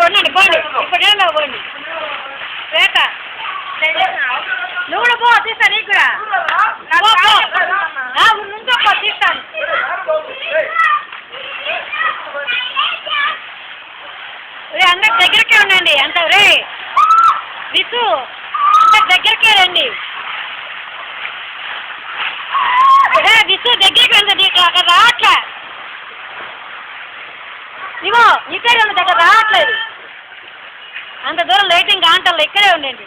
పోండి పోండి ఇప్పుడు పోండి శ్వేత నువ్వు కూడా పో తీస్తా నీకు కూడా నుంచో పో తీస్తాను అందరి దగ్గరికే ఉండండి అంత రే విసు అందరి దగ్గరికే రండి విసు దగ్గరికి ఉంది అక్కడ రావట్లే ఇవో ఇక్కడే ఉంది దగ్గర రావట్లేదు అంత దూరం లైటింగ్ ఆంటల్లో ఇక్కడే ఉండండి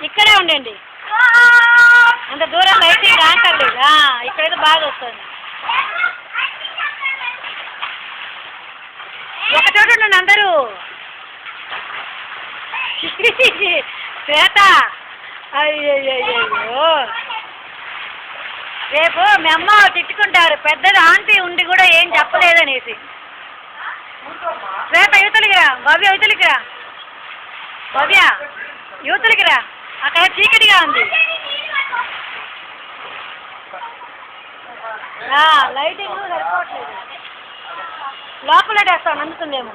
ఇక్కడే ఉండండి అంత దూరం లైటింగ్ ఆంటలేదు ఇక్కడైతే బాగా వస్తుంది ఒక చోట ఉండండి అందరూ శ్వేత అయ్యో రేపు మీ అమ్మ తిట్టుకుంటారు పెద్దది ఆంటీ ఉండి కూడా ఏం చెప్పలేదనేసి శ్వేత యువతలికిరా భవ్య యువతలికిరా భవ్య యువతలికిరా అక్కడ చీకటిగా ఉంది లైటింగ్ సరిపోవట్లేదు లోపల వేస్తాను అందుతుందేమో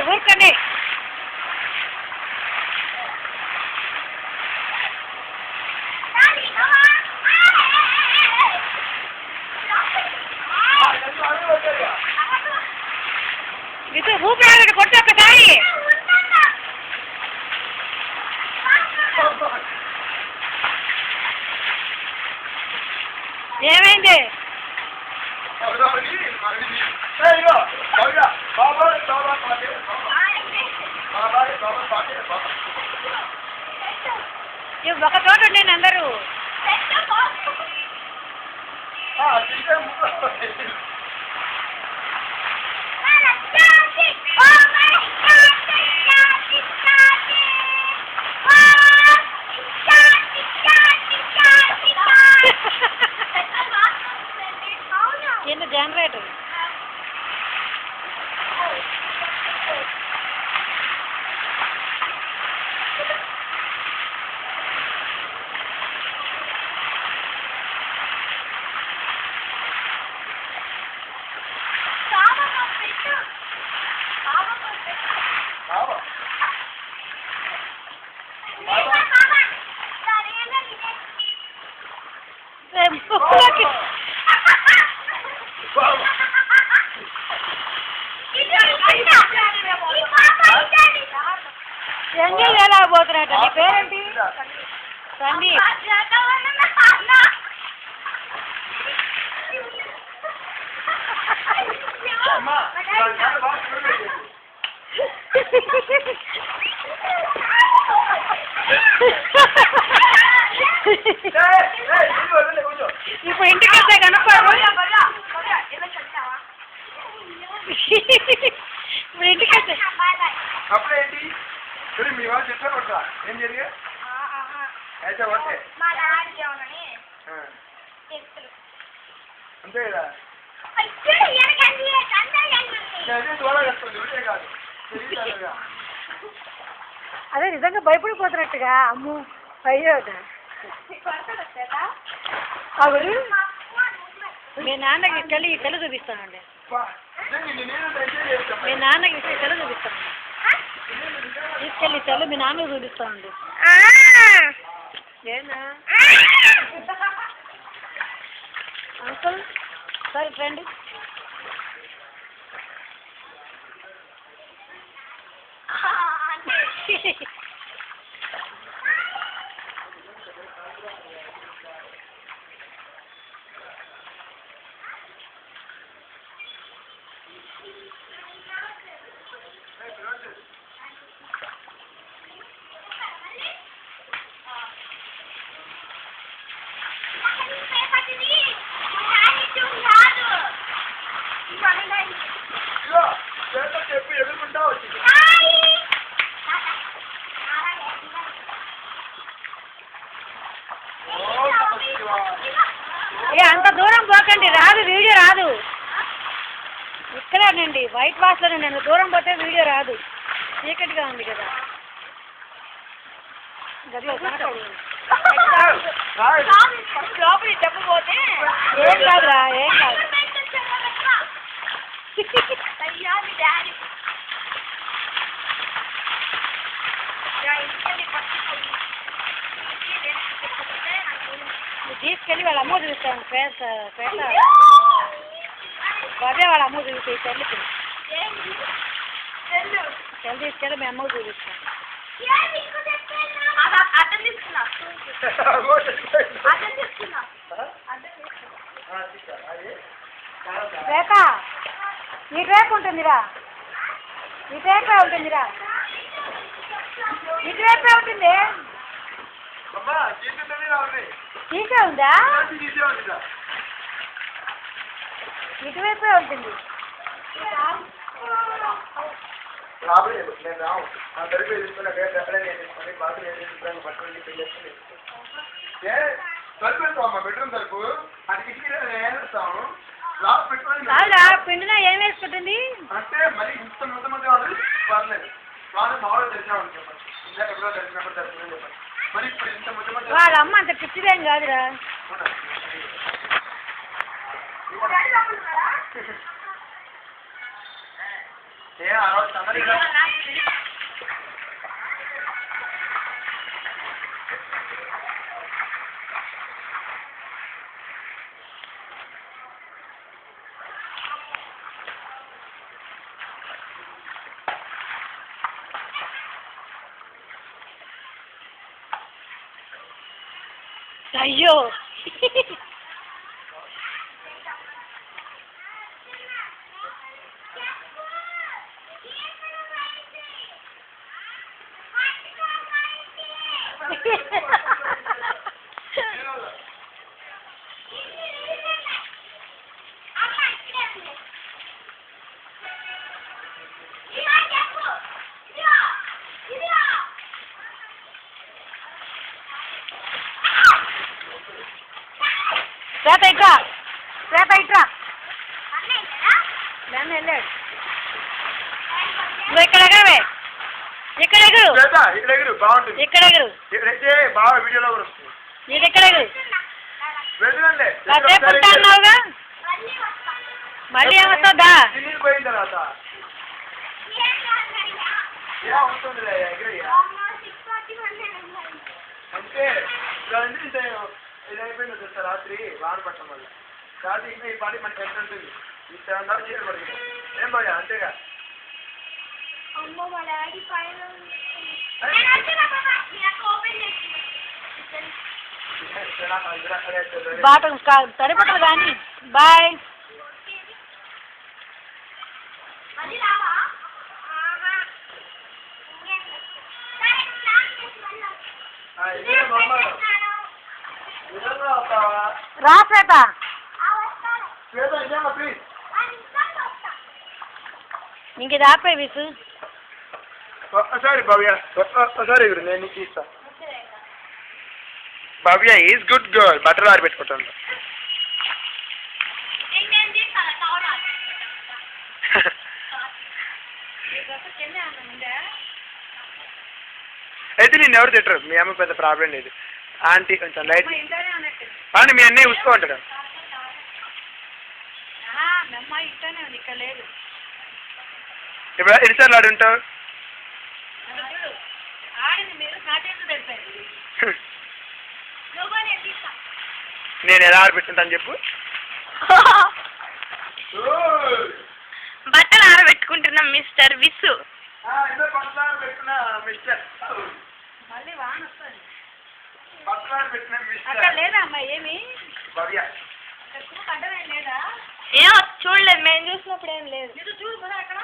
ఊరుకండి ఇది ఊపిరి కొట్టు ఒక్కసారి ఏమైంది ఒక చోట ఉండండి అందరూ కింద జనరేటర్ ఎంజాయ్ చేయలేకపోతున్నట్టు నీ పేరేంటి రండి ఇప్పుడు ఇంటికి వస్తే కనుక్కోరు ఇప్పుడు ఇంటికి వస్తే అప్పుడేంటి మీ వాళ్ళు చెప్తారు కొట్టరా ఏం జరిగా అయితే ఓకే అంతే కదా అదే నిజంగా భయపడిపోతున్నట్టుగా అమ్ము అయ్యో మీ నాన్నకి కళ్ళు చూపిస్తానండి మీ నాన్నకి కళ్ళు చూపిస్తాను తీసుకెళ్ళి తెల్లు మీ నాన్నకి చూపిస్తానండి ఏనా అంకుల్ సరే రండి అంత దూరం పోకండి, రాదు వీడియో రాదు. ఇక్కడేనండి వైట్ వాష్లోనే, అంత దూరం పోతే వీడియో రాదు, చీకటిగా ఉంది కదా. గదిలో లోపలి చెప్పబోతే ఏం కాదురా, ఏం కాదు. తీసుకెళ్ళి వాళ్ళ అమ్మ చూస్తాను, పేట అదే వాళ్ళ అమ్మ చూపిస్తాయి చెల్లికి. చెల్లి తీసుకెళ్ళి మీ అమ్మకు చూపిస్తాను. రేఖ ఇటువైపు ఉంటుందిరా, ఇటువైపే ఉంటుందిరా, ఇటువైపే ఉంటుంది. తీసే ఉందా? ఇటువైపే ఉంటుంది. బెడ్రూమ్ తరపు అది కాదురా, పిండినా ఏం వేసుకుంటుంది అంటే మరి ఇంత మంది వాళ్ళు పర్లేదు, వాళ్ళు మామూలుగా తెలిసినవాళ్ళు చెప్పండి, ఇందాక ఎప్పుడో తెలిసినప్పుడు తెలుసుకుని చెప్పండి. మరి ఇప్పుడు ఇంత మంది వాళ్ళ అమ్మ అంత పిచ్చిదేం కాదురా. ఏ ఆ రోజు సందడి అయ్యో శ్వేత ఇట్రా, శ్వేత ఇట్రా. నన్ను వెళ్ళాడు, నువ్వు ఇక్కడ ఎగరవే, ఇక్కడ ఎగురు, ఇక్కడ ఎగురు బాగుంటుంది, ఇక్కడ ఎగురు, ఇక్కడైతే బాగా వీడియోలో కూడా వస్తుంది. నీకు ఎక్కడ ఎగురు, వెళ్తుందండి కాసేపు ఉంటా అన్నావుగా, మళ్ళీ ఏమొస్తుందా? నీళ్ళు పోయిన తర్వాత ఉంటుంది అంటే ఇది అయిపోయింది చూస్తా రాత్రి వాన పట్టడం వల్ల రాత్రి ఇంకా ఈ పాటి మనకి ఎంత ఉంటుంది, ఈ 7 దాకా చీర పడుతుంది. ఏం పోయా అంతేగా. బాటం సరిపడదు కానీ. బాయ్. రా శ్వేత, ప్లీజ్ ఇంక ఇది ఆపే విసు. సారీ భవ్య, సారీ గురు నేను నీకు ఇస్తా. భవ్య ఈజ్ గుడ్ గర్ల్, బట్టలు ఆరిపెట్టుకుంటాను. అయితే నేను ఎవరు తిట్టరు, మీ అమ్మ పెద్ద ప్రాబ్లం లేదు. ఆంటీ కొంచెం లైట్ అని మీ అన్నయ్య చూసుకో అంటాడు. ఇప్పుడు ఎన్నిసార్లు ఆడి ఉంటావు? నేను ఎలా ఆడబెట్టుంటాను చెప్పు. బట్టలు ఆరబెట్టుకుంటున్నాం మిస్టర్ విసు. మళ్ళీ వాన వస్తుంది. అక్కడ అక్కడ లేదా అమ్మా ఏమి భవ్య అడ్డమేం లేదా? ఏమో చూడలేదు, మేము చూసినప్పుడు ఏం లేదు. ఇది చూడు కదా అక్కడ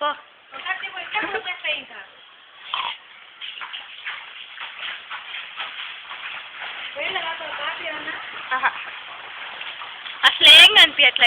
పో. ఇంకా అసలు ఏం కనిపించట్లా ఇట్లా.